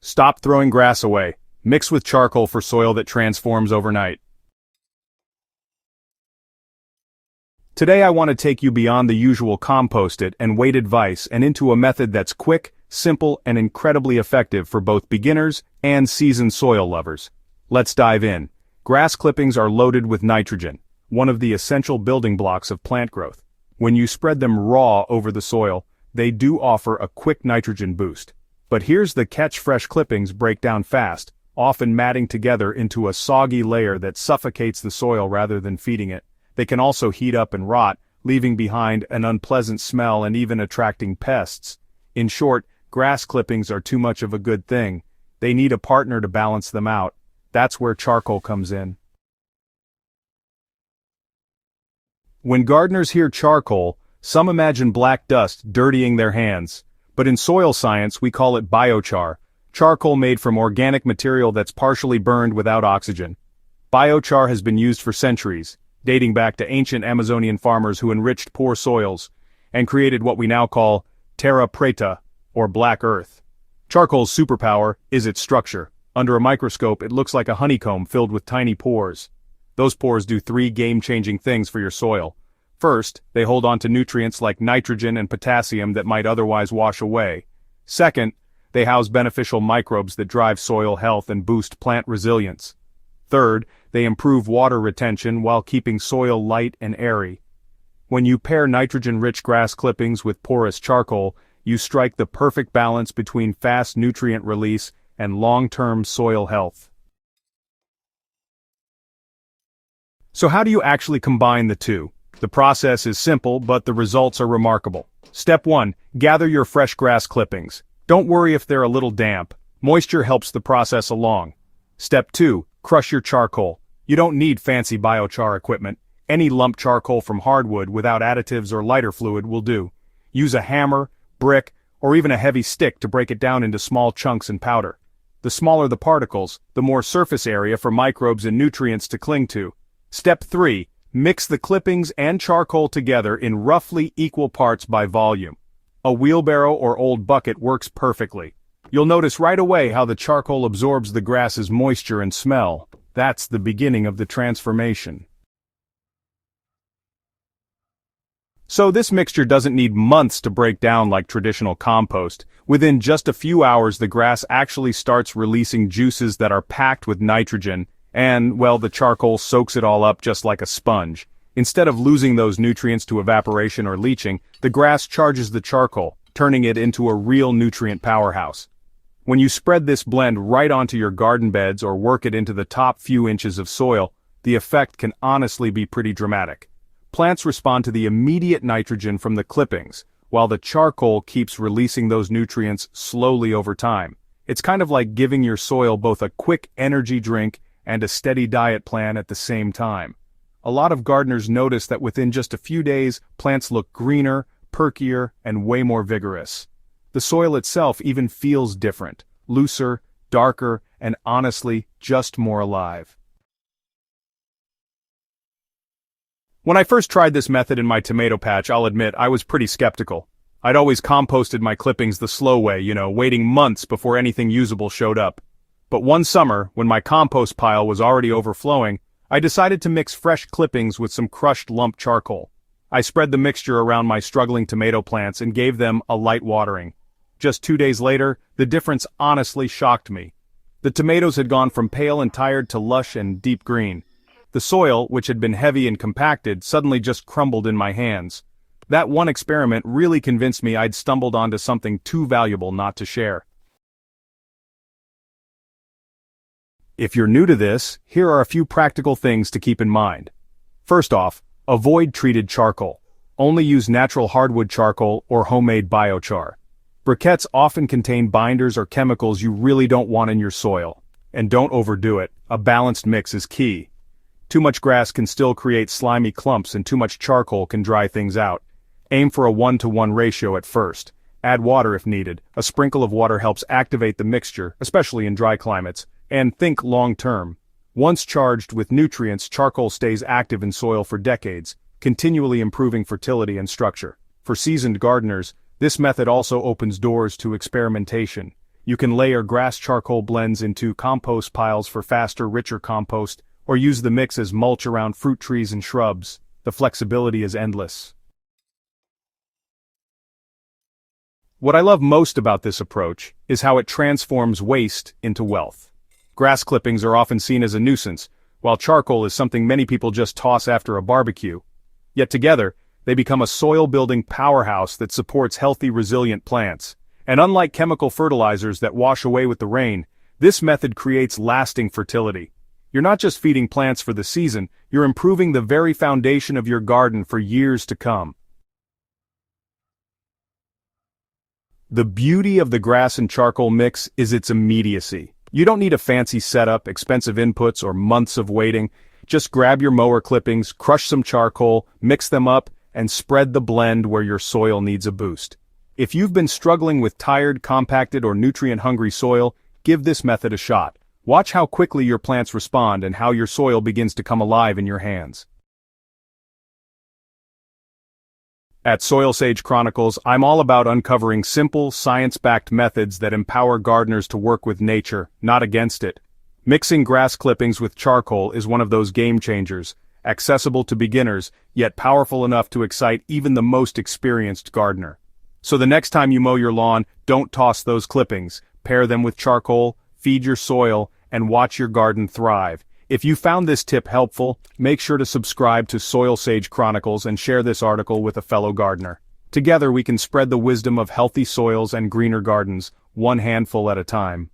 Stop throwing grass away. Mix with charcoal for soil that transforms overnight. Today I want to take you beyond the usual compost it and wait advice and into a method that's quick, simple, and incredibly effective for both beginners and seasoned soil lovers. Let's dive in. Grass clippings are loaded with nitrogen, one of the essential building blocks of plant growth. When you spread them raw over the soil, they do offer a quick nitrogen boost. But here's the catch: fresh clippings break down fast, often matting together into a soggy layer that suffocates the soil rather than feeding it. They can also heat up and rot, leaving behind an unpleasant smell and even attracting pests. In short, grass clippings are too much of a good thing. They need a partner to balance them out. That's where charcoal comes in. When gardeners hear charcoal, some imagine black dust dirtying their hands. But in soil science we call it biochar, charcoal made from organic material that's partially burned without oxygen. Biochar has been used for centuries, dating back to ancient Amazonian farmers who enriched poor soils and created what we now call terra preta, or black earth. Charcoal's superpower is its structure. Under a microscope it looks like a honeycomb filled with tiny pores. Those pores do three game-changing things for your soil. First, they hold on to nutrients like nitrogen and potassium that might otherwise wash away. Second, they house beneficial microbes that drive soil health and boost plant resilience. Third, they improve water retention while keeping soil light and airy. When you pair nitrogen-rich grass clippings with porous charcoal, you strike the perfect balance between fast nutrient release and long-term soil health. So how do you actually combine the two? The process is simple, but the results are remarkable. Step 1. Gather your fresh grass clippings. Don't worry if they're a little damp. Moisture helps the process along. Step 2. Crush your charcoal. You don't need fancy biochar equipment. Any lump charcoal from hardwood without additives or lighter fluid will do. Use a hammer, brick, or even a heavy stick to break it down into small chunks and powder. The smaller the particles, the more surface area for microbes and nutrients to cling to. Step 3. Mix the clippings and charcoal together in roughly equal parts by volume. A wheelbarrow or old bucket works perfectly. You'll notice right away how the charcoal absorbs the grass's moisture and smell. That's the beginning of the transformation. So this mixture doesn't need months to break down like traditional compost. Within just a few hours the grass actually starts releasing juices that are packed with nitrogen, and, well, the charcoal soaks it all up just like a sponge. Instead of losing those nutrients to evaporation or leaching, the grass charges the charcoal, turning it into a real nutrient powerhouse. When you spread this blend right onto your garden beds or work it into the top few inches of soil, the effect can honestly be pretty dramatic. Plants respond to the immediate nitrogen from the clippings, while the charcoal keeps releasing those nutrients slowly over time. It's kind of like giving your soil both a quick energy drink and a steady diet plan at the same time. A lot of gardeners notice that within just a few days, plants look greener, perkier, and way more vigorous. The soil itself even feels different, looser, darker, and honestly, just more alive. When I first tried this method in my tomato patch, I'll admit I was pretty skeptical. I'd always composted my clippings the slow way, waiting months before anything usable showed up. But one summer, when my compost pile was already overflowing, I decided to mix fresh clippings with some crushed lump charcoal. I spread the mixture around my struggling tomato plants and gave them a light watering. Just 2 days later, the difference honestly shocked me. The tomatoes had gone from pale and tired to lush and deep green. The soil, which had been heavy and compacted, suddenly just crumbled in my hands. That one experiment really convinced me I'd stumbled onto something too valuable not to share. If you're new to this, here are a few practical things to keep in mind. First off, avoid treated charcoal. Only use natural hardwood charcoal or homemade biochar. Briquettes often contain binders or chemicals you really don't want in your soil. And don't overdo it. A balanced mix is key. Too much grass can still create slimy clumps and too much charcoal can dry things out. Aim for a 1-to-1 ratio at first. Add water if needed. A sprinkle of water helps activate the mixture, especially in dry climates. And think long-term. Once charged with nutrients, charcoal stays active in soil for decades, continually improving fertility and structure. For seasoned gardeners, this method also opens doors to experimentation. You can layer grass charcoal blends into compost piles for faster, richer compost, or use the mix as mulch around fruit trees and shrubs. The flexibility is endless. What I love most about this approach is how it transforms waste into wealth. Grass clippings are often seen as a nuisance, while charcoal is something many people just toss after a barbecue. Yet together, they become a soil-building powerhouse that supports healthy, resilient plants. And unlike chemical fertilizers that wash away with the rain, this method creates lasting fertility. You're not just feeding plants for the season, you're improving the very foundation of your garden for years to come. The beauty of the grass and charcoal mix is its immediacy. You don't need a fancy setup, expensive inputs, or months of waiting. Just grab your mower clippings, crush some charcoal, mix them up, and spread the blend where your soil needs a boost. If you've been struggling with tired, compacted, or nutrient-hungry soil, give this method a shot. Watch how quickly your plants respond and how your soil begins to come alive in your hands. At SoilSage Chronicles, I'm all about uncovering simple, science-backed methods that empower gardeners to work with nature, not against it. Mixing grass clippings with charcoal is one of those game changers, accessible to beginners, yet powerful enough to excite even the most experienced gardener. So the next time you mow your lawn, don't toss those clippings, pair them with charcoal, feed your soil, and watch your garden thrive. If you found this tip helpful, make sure to subscribe to SoilSage Chronicles and share this article with a fellow gardener. Together we can spread the wisdom of healthy soils and greener gardens, one handful at a time.